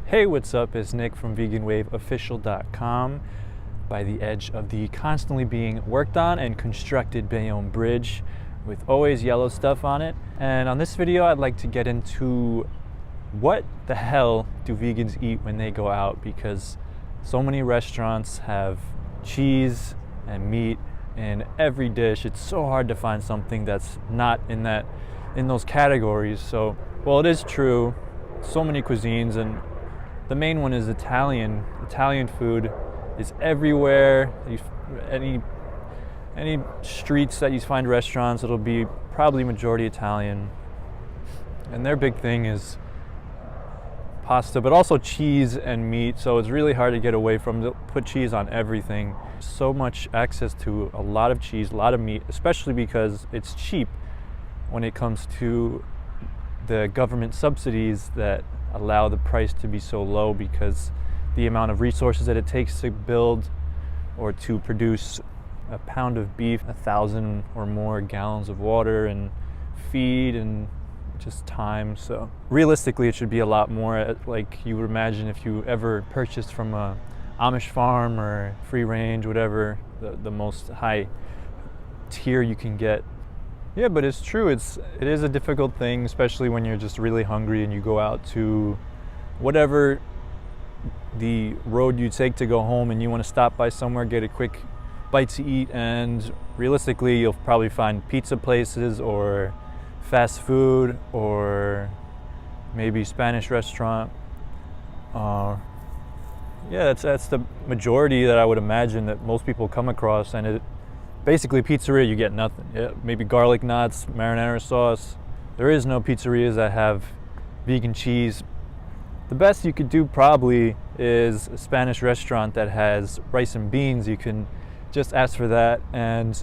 Hey, what's up? It's Nick from VeganWaveOfficial.com by the edge of the constantly being worked on and constructed Bayonne Bridge with always yellow stuff on it. And on this video, I'd like to get into what the hell do vegans eat when they go out, because so many restaurants have cheese and meat in every dish. It's so hard to find something that's not in those categories. So, well, it is true. So many cuisines, and the main one is Italian. Italian food is everywhere. Any streets that you find restaurants, it'll be probably majority Italian. And their big thing is pasta, but also cheese and meat. So it's really hard to get away from. They'll put cheese on everything. So much access to a lot of cheese, a lot of meat, especially because it's cheap when it comes to the government subsidies that allow the price to be so low, because the amount of resources that it takes to build or to produce a pound of beef, 1,000 or more gallons of water and feed and just time. So realistically, it should be a lot more like you would imagine if you ever purchased from a Amish farm or free range, whatever, the most high tier you can get. Yeah, but it's true. It is a difficult thing, especially when you're just really hungry and you go out to whatever the road you take to go home, and you want to stop by somewhere, get a quick bite to eat, and realistically, you'll probably find pizza places or fast food or maybe Spanish restaurant. Yeah, that's the majority that I would imagine that most people come across, and basically, pizzeria, you get nothing. Yeah, maybe garlic knots, marinara sauce. There is no pizzerias that have vegan cheese. The best you could do probably is a Spanish restaurant that has rice and beans. You can just ask for that, and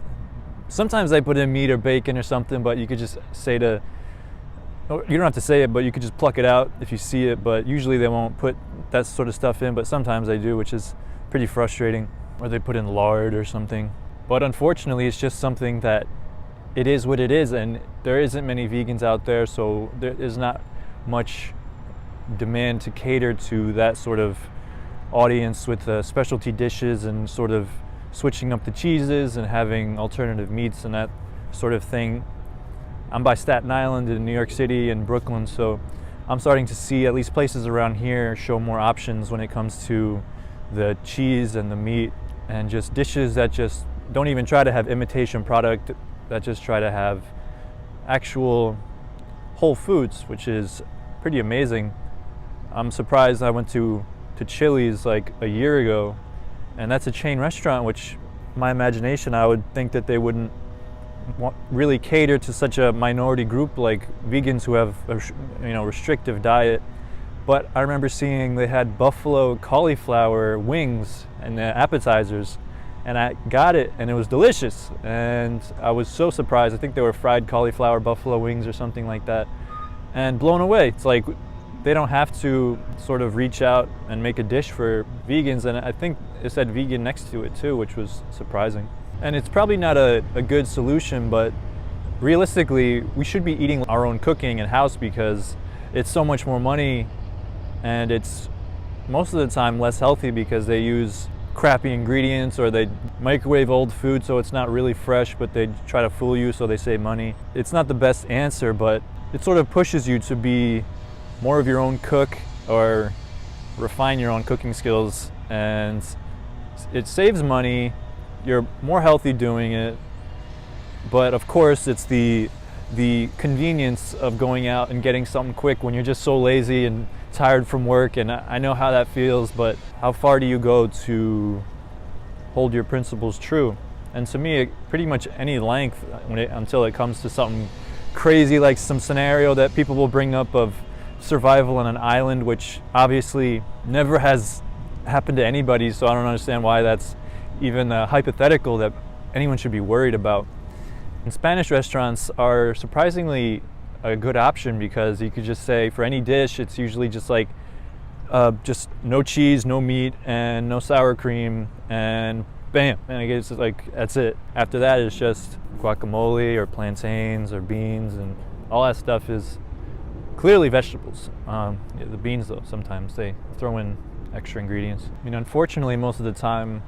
sometimes they put in meat or bacon or something, but you could just say you don't have to say it, but you could just pluck it out if you see it, but usually they won't put that sort of stuff in, but sometimes they do, which is pretty frustrating. Or they put in lard or something. But unfortunately, it's just something that it is what it is, and there isn't many vegans out there, so there is not much demand to cater to that sort of audience with specialty dishes and sort of switching up the cheeses and having alternative meats and that sort of thing. I'm by Staten Island in New York City and Brooklyn, so I'm starting to see at least places around here show more options when it comes to the cheese and the meat, and just dishes that just don't even try to have imitation product, that just try to have actual whole foods, which is pretty amazing. I'm surprised. I went to Chili's like a year ago, and that's a chain restaurant, which my imagination, I would think that they wouldn't really cater to such a minority group like vegans who have a restrictive diet. But I remember seeing they had buffalo cauliflower wings and appetizers, and I got it, and it was delicious, and I was so surprised. I think they were fried cauliflower buffalo wings or something like that, and blown away. It's like they don't have to sort of reach out and make a dish for vegans, and I think it said vegan next to it too, which was surprising. And it's probably not a good solution, but realistically, we should be eating our own cooking in-house, because it's so much more money, and it's most of the time less healthy because they use crappy ingredients, or they microwave old food so it's not really fresh, but they try to fool you so they save money. It's not the best answer, but it sort of pushes you to be more of your own cook or refine your own cooking skills, and it saves money. You're more healthy doing it, but of course it's the convenience of going out and getting something quick when you're just so lazy and tired from work, and I know how that feels. But how far do you go to hold your principles true? And to me, pretty much any length until it comes to something crazy, like some scenario that people will bring up of survival on an island, which obviously never has happened to anybody, so I don't understand why that's even hypothetical that anyone should be worried about. And Spanish restaurants are surprisingly a good option, because you could just say for any dish, it's usually just like just no cheese, no meat, and no sour cream, and bam, and I guess like that's it. After that, it's just guacamole or plantains or beans, and all that stuff is Clearly vegetables. Yeah, the beans though, sometimes they throw in extra ingredients. I mean, unfortunately, most of the time,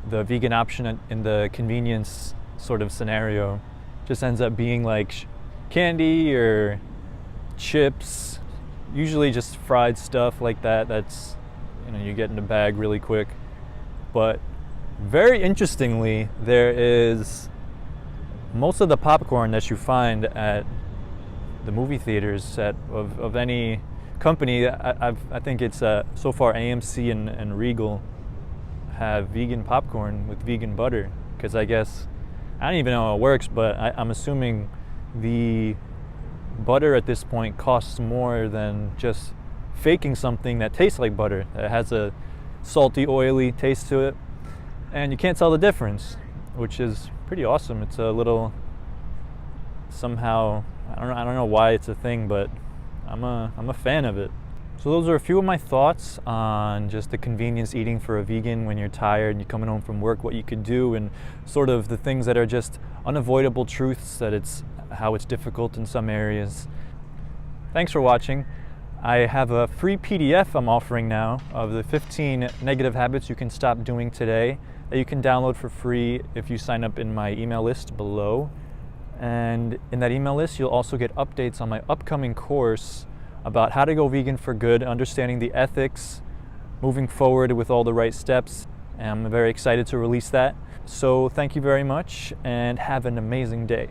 the vegan option in the convenience sort of scenario just ends up being like candy or chips, usually just fried stuff like that. That's, you get in a bag really quick. But very interestingly, there is most of the popcorn that you find at the movie theaters of any company. I think it's so far AMC and Regal have vegan popcorn with vegan butter, because I guess, I don't even know how it works, but I'm assuming the butter at this point costs more than just faking something that tastes like butter, that has a salty, oily taste to it, and you can't tell the difference, which is pretty awesome. It's a little, somehow, I don't know why it's a thing, but I'm a fan of it. So those are a few of my thoughts on just the convenience eating for a vegan when you're tired and you're coming home from work, what you could do, and sort of the things that are just unavoidable truths, that it's how it's difficult in some areas. Thanks for watching. I have a free PDF I'm offering now of the 15 negative habits you can stop doing today that you can download for free if you sign up in my email list below. And in that email list, you'll also get updates on my upcoming course about how to go vegan for good, understanding the ethics, moving forward with all the right steps. And I'm very excited to release that. So thank you very much and have an amazing day.